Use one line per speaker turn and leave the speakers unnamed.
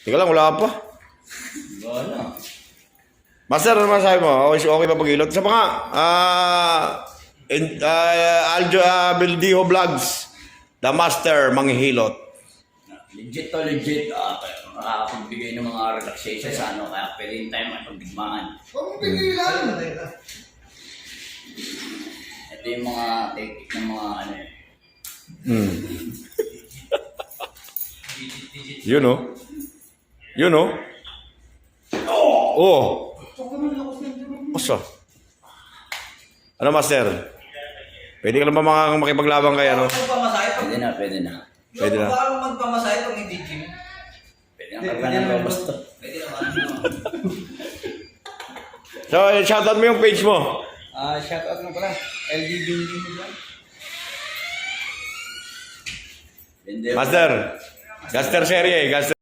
Teka lang, wala pa.
Wala.
Master, ano masabi mo? Okay ba pag-ilot? Sa mga, Aljo Bildiho Vlogs, The Master, Manghihilot.
Legit to legit. Makakapagbigay ng mga relaxation sa ano. Kaya pwede rin tayo makapagdigmaan.
Huwag mong pigilan.
Ito yung mga technique ng mga ano eh.
You know? You know? Oh! Oso. Ano, Master? Pwede ka na ba makipaglaban kay ano?
Magpamasahe pag...
Pwede na, pwede na.
Pwede na.
Baka magpamasahe pag hindi gym.
Pwede na pagka basta.
Pwede naman.
So, shoutout mo yung page mo.
Shoutout na pala. LD Binding mo
Hindi.
Master. Gaster Serie. Gaster